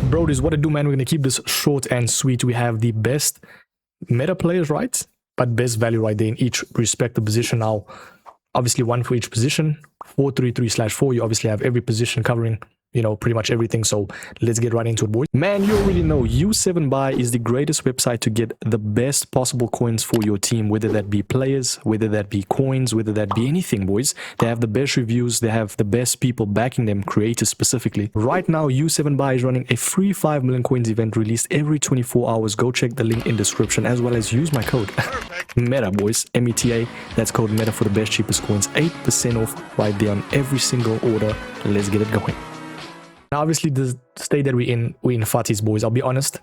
Bro, this is what I do, man. We're going to keep this short and sweet. We have the best meta players, right? But best value right there in each respective position. Now, obviously one for each position. 4-3-3/4. You obviously have every position covering, you know, pretty much everything. So let's get right into it, boys. Man, you already know U7buy is the greatest website to get the best possible coins for your team, whether that be players, whether that be coins, whether that be anything, boys. They have the best reviews. They have the best people backing them, creators specifically. Right now, U7buy is running a free 5 million coins event released every 24 hours. Go check the link in description, as well as use my code META, boys, META. That's code META for the best, cheapest coins. 8% off right there on every single order. Let's get it going. Now, obviously, the state that we're in Fatties, boys. I'll be honest.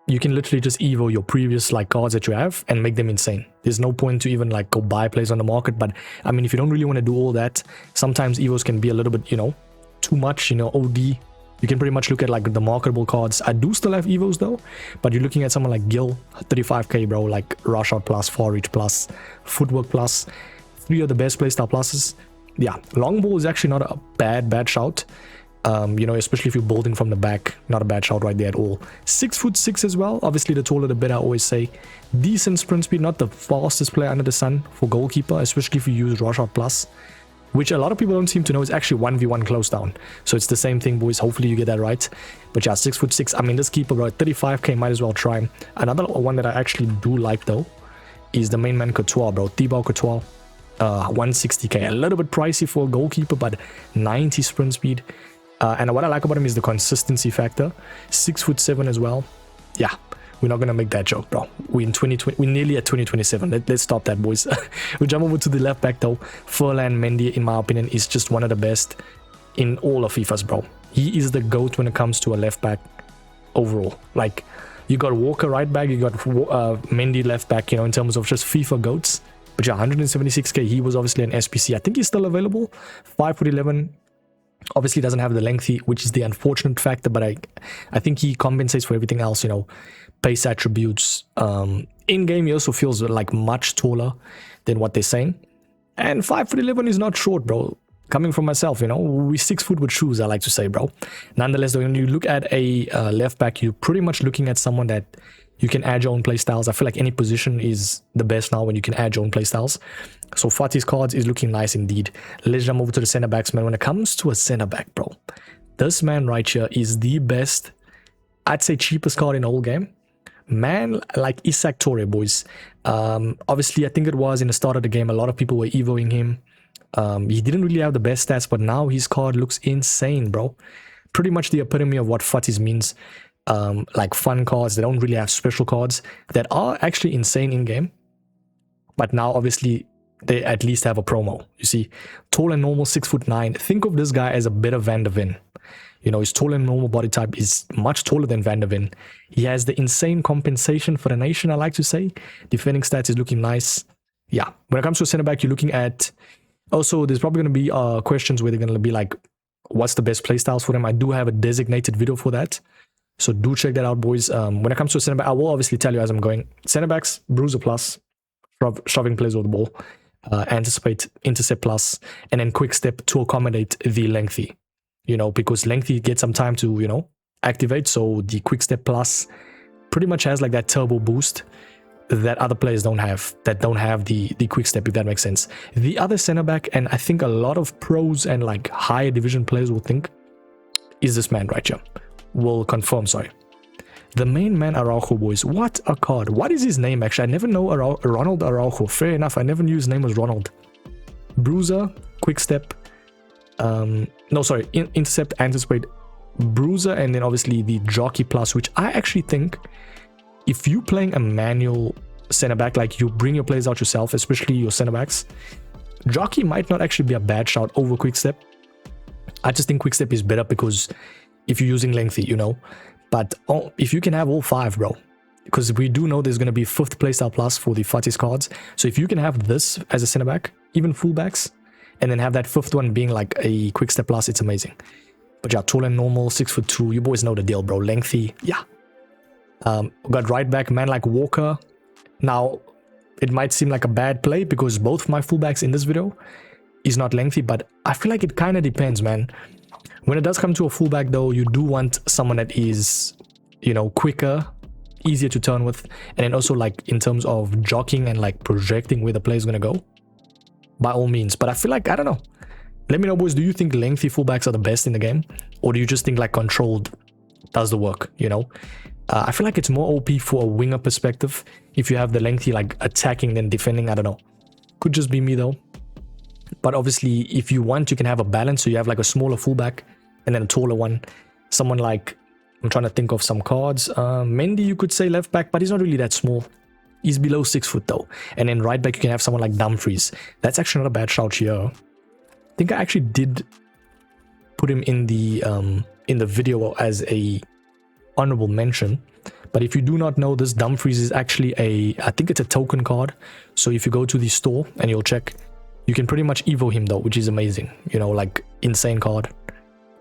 You can literally just evo your previous like cards that you have and make them insane. There's no point to even like go buy plays on the market. But I mean, if you don't really want to do all that, sometimes evos can be a little bit, you know, too much, you know, OD. You can pretty much look at like the marketable cards. I do still have evos though, but you're looking at someone like Gil, 35k, bro, like Rush Out Plus, Far Reach Plus, Footwork Plus, 3 of the best playstyle pluses. Yeah, long ball is actually not a bad shout. You know, especially if you're building from the back, not a bad shout right there at all. 6'6" as well. Obviously, the taller the better, I always say. Decent sprint speed, not the fastest player under the sun for goalkeeper, especially if you use Rush Out Plus, which a lot of people don't seem to know is actually 1v1 close down. So it's the same thing, boys. Hopefully you get that right. But yeah, 6'6". I mean, this keeper, bro, 35k, might as well try him. Another one that I actually do like though is the main man Courtois, bro. Thibaut Courtois, 160k. A little bit pricey for a goalkeeper, but 90 sprint speed. And what I like about him is the consistency factor. 6'7" as well. Yeah, we're not gonna make that joke, bro. We're in 2020. We're nearly at 2027. Let's stop that, boys. We jump over to the left back though. Furlan Mendy, in my opinion, is just one of the best in all of FIFA's, bro. He is the GOAT when it comes to a left back overall. Like, you got Walker right back, you got Mendy left back. You know, in terms of just FIFA GOATs. But yeah, 176k. He was obviously an SPC. I think he's still available. 5'11". Obviously doesn't have the lengthy, which is the unfortunate factor, but I think he compensates for everything else, you know, pace attributes. In game he also feels like much taller than what they're saying, and 5'11" is not short, bro. Coming from myself, you know, we 6 foot with shoes, I like to say, bro. Nonetheless though, when you look at a left back, you're pretty much looking at someone that you can add your own play styles. I feel like any position is the best now when you can add your own play styles. So Fatih's cards is looking nice indeed. Let's jump over to the center backs, man. When it comes to a center back, bro, this man right here is the best, I'd say cheapest card in the whole game. Man, like Isak Torre, boys. Obviously, I think it was in the start of the game, a lot of people were evoing him. He didn't really have the best stats, but now his card looks insane, bro. Pretty much the epitome of what Fatih's means. Like fun cards. They don't really have special cards that are actually insane in game, but now obviously they at least have a promo. You see, tall and normal, 6'9". Think of this guy as a bit of Van der Ven. You know, his tall and normal body type is much taller than Van der Ven. He has the insane compensation for the nation, I like to say. Defending stats is looking nice. Yeah, when it comes to a center back, you're looking at, also there's probably going to be questions where they're going to be like, what's the best playstyles for them? I do have a designated video for that. So do check that out, boys. When it comes to a center back, I will obviously tell you as I'm going. Center backs, Bruiser Plus, shoving plays with the ball, anticipate, intercept plus, and then quick step to accommodate the lengthy. You know, because lengthy gets some time to, you know, activate. So the quick step plus pretty much has like that turbo boost that other players don't have, that don't have the quick step, if that makes sense. The other center back, and I think a lot of pros and like higher division players will think, is this man right here. Will confirm, sorry. The main man Araujo, boys. What a card. What is his name, actually? I never know Ronald Araujo. Fair enough. I never knew his name was Ronald. Bruiser, quick step. No, sorry. Intercept, anticipate, Bruiser, and then obviously the Jockey Plus, which I actually think if you playing a manual center back, like you bring your players out yourself, especially your center backs, Jockey might not actually be a bad shout over quick step. I just think quick step is better because if you're using lengthy, you know, but if you can have all 5, bro, because we do know there's going to be 5th playstyle plus for the Fatih's cards. So if you can have this as a center back, even fullbacks, and then have that 5th one being like a quick step plus, it's amazing. But yeah, tall and normal, 6'2". You boys know the deal, bro. Lengthy, yeah. Got right back, man like Walker. Now, it might seem like a bad play because both my fullbacks in this video is not lengthy, but I feel like it kind of depends, man. When it does come to a fullback though, you do want someone that is, you know, quicker, easier to turn with, and then also like in terms of jockeying and like projecting where the play is going to go, by all means. But I feel like, I don't know, let me know, boys, do you think lengthy fullbacks are the best in the game, or do you just think like controlled does the work, you know? I feel like it's more OP for a winger perspective if you have the lengthy like attacking than defending. I don't know, could just be me though. But obviously if you want, you can have a balance, so you have like a smaller fullback and then a taller one. Someone like, I'm trying to think of some cards, Mendy, you could say left back, but he's not really that small. He's below 6 foot though. And then right back you can have someone like Dumfries. That's actually not a bad shout here. I think I actually did put him in the video as a honorable mention. But if you do not know, this Dumfries is actually I think it's a token card. So if you go to the store and you'll check, you can pretty much evo him though, which is amazing, you know, like insane card.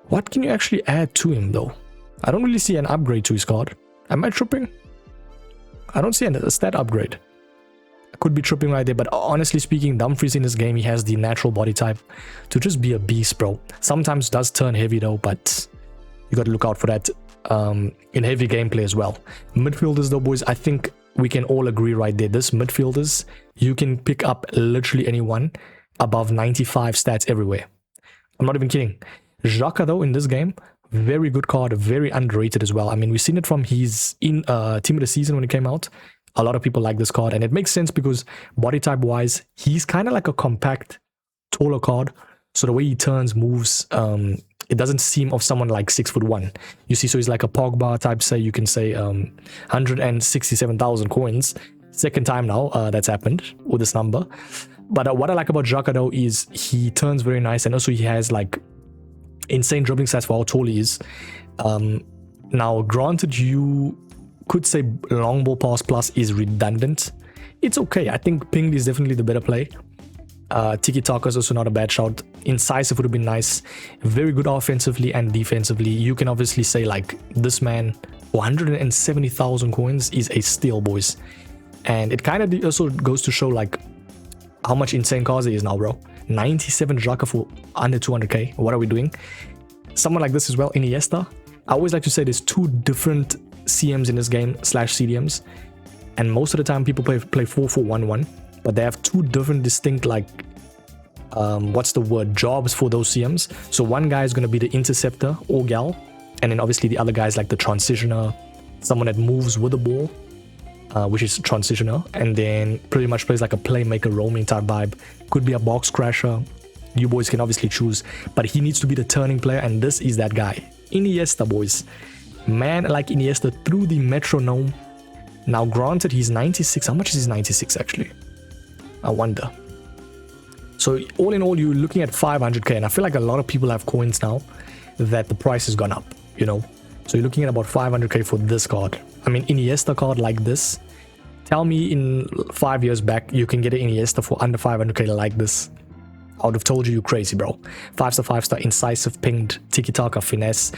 What can you actually add to him though? I don't really see an upgrade to his card. Am I tripping? I don't see a stat upgrade. I could be tripping right there, but honestly speaking, Dumfries in this game, he has the natural body type to just be a beast, bro. Sometimes does turn heavy though, but you got to look out for that in heavy gameplay as well. Midfielders though, boys, I think we can all agree right there. This midfielders, you can pick up literally anyone above 95 stats everywhere. I'm not even kidding. Xhaka though in this game, very good card, very underrated as well. I mean, we've seen it from his team of the season when it came out. A lot of people like this card, and it makes sense because body type wise, he's kind of like a compact, taller card. So the way he turns, moves, it doesn't seem of someone like 6'1". You see, so he's like a Pogba type, say, you can say 167,000 coins. Second time now that's happened with this number. But what I like about Xhaka though is he turns very nice, and also he has like insane dribbling stats for how tall he is. Now, granted, you could say long ball pass plus is redundant. It's okay. I think pinged is definitely the better play. Tiki-taka is also not a bad shout. Incisive would have been nice. Very good offensively and defensively. You can obviously say like this man, 170,000 coins is a steal, boys. And it kind of also goes to show like how much insane cards he is now, bro. 97 Xhaka for under 200k. What are we doing? Someone like this as well, Iniesta. I always like to say there's two different CMs in this game / CDMs, and most of the time people play 4-4-1-1, but they have two different distinct like what's the word, jobs for those CMs. So one guy is going to be the interceptor or gal, and then obviously the other guy is like the transitioner, someone that moves with the ball, which is transitioner, and then pretty much plays like a playmaker roaming type vibe. Could be a box crasher. You boys can obviously choose, but he needs to be the turning player, and this is that guy. Iniesta, boys. Man like Iniesta through the metronome. Now granted, he's 96. How much is his 96 actually? I wonder. So all in all, you're looking at 500k, and I feel like a lot of people have coins now that the price has gone up, you know. So you're looking at about 500k for this card. I mean, Iniesta card like this. Tell me in 5 years back you can get an Iniesta for under 500k like this. I would have told you crazy, bro. 5-star, 5-star, incisive, pinged, tiki-taka, finesse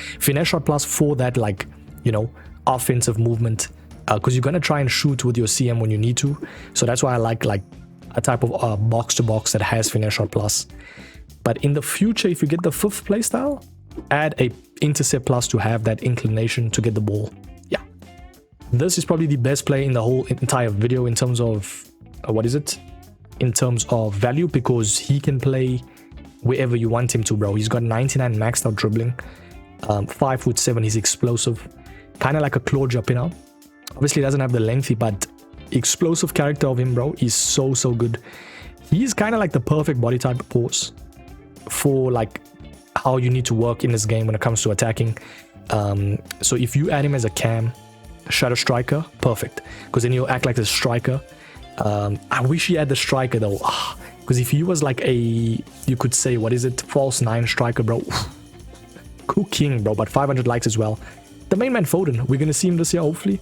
shot plus for that, like, you know, offensive movement. Because you're gonna try and shoot with your CM when you need to. So that's why I like a type of box-to-box that has finesse shot plus. But in the future, if you get the 5th playstyle, add a intercept plus to have that inclination to get the ball. Yeah, this is probably the best play in the whole entire video in terms of in terms of value, because he can play wherever you want him to, bro. He's got 99 maxed out dribbling, 5'7", he's explosive, kind of like a Claudia Pinner. Obviously doesn't have the lengthy, but explosive character of him, bro, is so good. He's kind of like the perfect body type pause for like how you need to work in this game when it comes to attacking. So if you add him as a cam, shadow striker, perfect, because then he'll act like a striker. I wish he had the striker though, because if he was like a, you could say, false 9 striker, bro, cooking, bro. But 500 likes as well. The main man Foden, we're gonna see him this year, hopefully.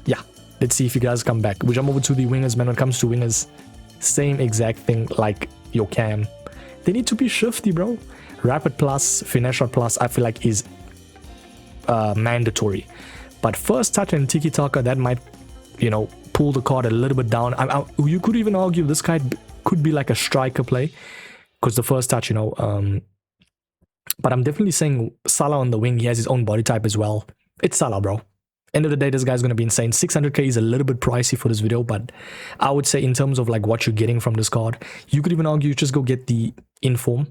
Yeah, let's see if you guys come back. We jump over to the wingers, man. When it comes to wingers, same exact thing like your cam. They need to be shifty, bro. Rapid plus, finesse shot plus, I feel like is mandatory. But first touch and tiki-taka, that might, you know, pull the card a little bit down. You could even argue this guy could be like a striker play, because the first touch, you know, But I'm definitely saying Salah on the wing. He has his own body type as well. It's Salah, bro. End of the day, this guy's going to be insane. 600k is a little bit pricey for this video, but I would say in terms of like what you're getting from this card, you could even argue you just go get the inform.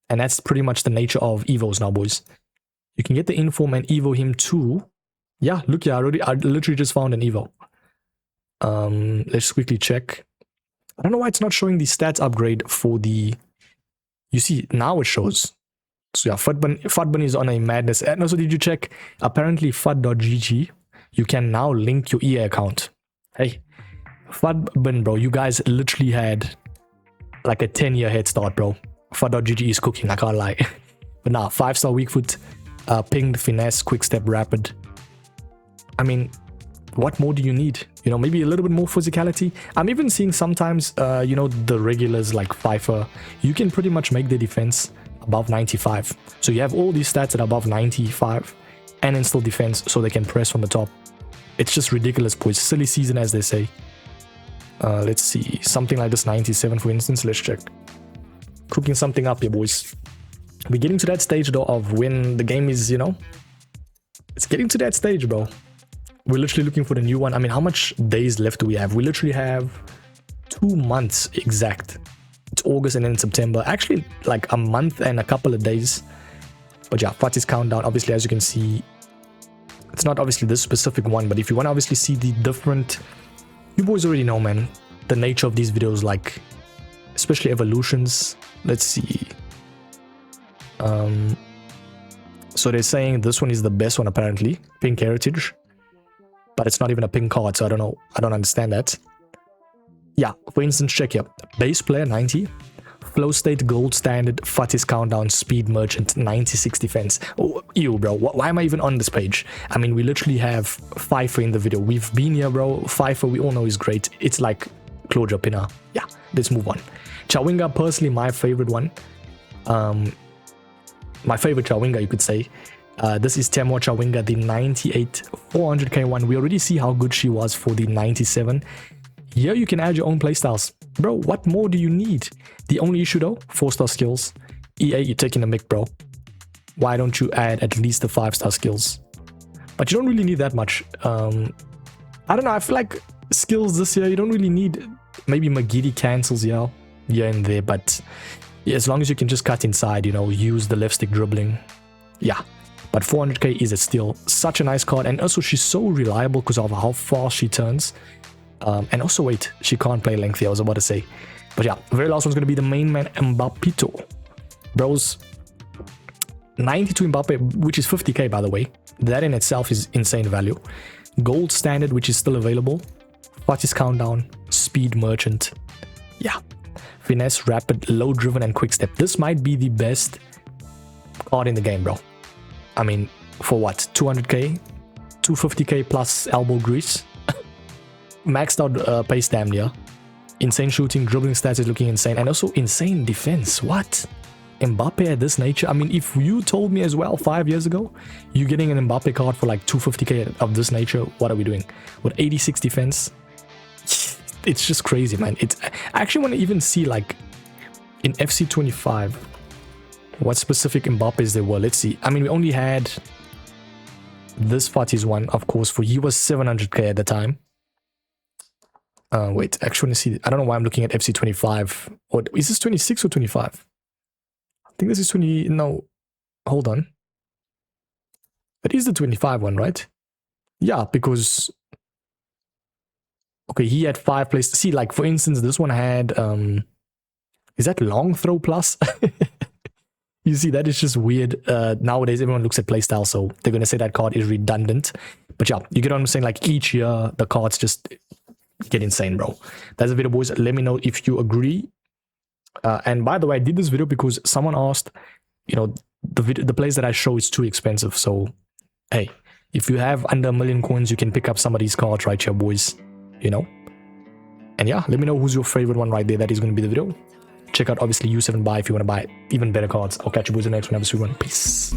And that's pretty much the nature of Evos now, boys. You can get the inform and Evo him too. Yeah, look, yeah, I literally just found an Evo. Let's quickly check. I don't know why it's not showing the stats upgrade for the... You see, now it shows. So yeah, FUTBun is on a madness. And also, did you check? Apparently, FUT.gg, you can now link your EA account. Hey, FUTBun, bro, you guys literally had like a 10-year head start, bro. FUT.gg is cooking, I can't lie. But nah, 5-star weak foot, pinged, finesse, quick step, rapid. I mean, what more do you need? You know, maybe a little bit more physicality. I'm even seeing sometimes, you know, the regulars like Pfeiffer, you can pretty much make the defense above 95. So you have all these stats at above 95 and then still defense so they can press from the top. It's just ridiculous, boys. Silly season, as they say. Let's see. Something like this 97, for instance. Let's check. Cooking something up here, boys. We're getting to that stage, though, of when the game is, you know, it's getting to that stage, bro. We're literally looking for the new one. I mean, how much days left do we have? We literally have 2 months exact. It's August and then September. Actually, like a month and a couple of days. But yeah, FUT is countdown. Obviously, as you can see, it's not obviously this specific one, but if you want to obviously see the different... You boys already know, man, the nature of these videos, like, especially evolutions. Let's see. So they're saying this one is the best one, apparently. Pink Heritage. But it's not even a pink card, so I don't know. I don't understand that. Yeah, for instance, check here. Base player 90, flow state gold standard, FUTIS countdown, speed merchant 96 defense. Oh, ew, bro. Why am I even on this page? I mean, we literally have Pfeiffer in the video. We've been here, bro. Pfeiffer, we all know is great. It's like Claudia Pina. Yeah, let's move on. Chawinga, personally, my favorite one. My favorite Chawinga, you could say. This is Temor Chawinga, the 98 400k one. We already see how good she was for the 97. Here you can add your own playstyles. Bro, what more do you need? The only issue though, 4-star skills. EA, you're taking a mick, bro. Why don't you add at least the 5-star skills? But you don't really need that much. I don't know, I feel like skills this year, you don't really need... Maybe Magidi cancels here and there, but yeah, as long as you can just cut inside, you know, use the left stick dribbling. Yeah. But 400k is still such a nice card. And also, she's so reliable because of how fast she turns. And also, wait, she can't play lengthy, I was about to say. But yeah, the very last one's going to be the main man, Mbappito. Bros, 92 Mbappe, which is 50k, by the way. That in itself is insane value. Gold standard, which is still available. FUTIS countdown, speed merchant. Yeah. Finesse, rapid, low driven, and quick step. This might be the best card in the game, bro. I mean, for what? 200k? 250k plus elbow grease? Maxed out pace damn near. Insane shooting, dribbling stats is looking insane. And also insane defense. What? Mbappe at this nature? I mean, if you told me as well 5 years ago, you're getting an Mbappe card for like 250k of this nature, what are we doing? With 86 defense? It's just crazy, man. I actually want to even see like in FC 25 what specific Mbappes there were. Let's see. I mean, we only had this FUTIS one, of course, for he was 700k at the time. Wait, actually want to see. I don't know why I'm looking at FC 25. Or is this 26 or 25? I think this is 20. No, hold on. It is the 25 one, right? Yeah, because okay, he had 5 places. See, like for instance, this one had is that long throw plus? You see, that is just weird. Nowadays, everyone looks at playstyle, so they're gonna say that card is redundant. But yeah, you get what I'm saying. Like each year, the cards just get insane, bro. That's the video, boys. Let me know if you agree. And by the way, I did this video because someone asked, you know, the plays that I show is too expensive. So, hey, if you have under 1 million coins, you can pick up some of these cards right here, boys. You know? And yeah, let me know who's your favorite one right there. That is going to be the video. Check out, obviously, U7 Buy if you want to buy even better cards. I'll catch you boys in the next one. Have a sweet one. Peace.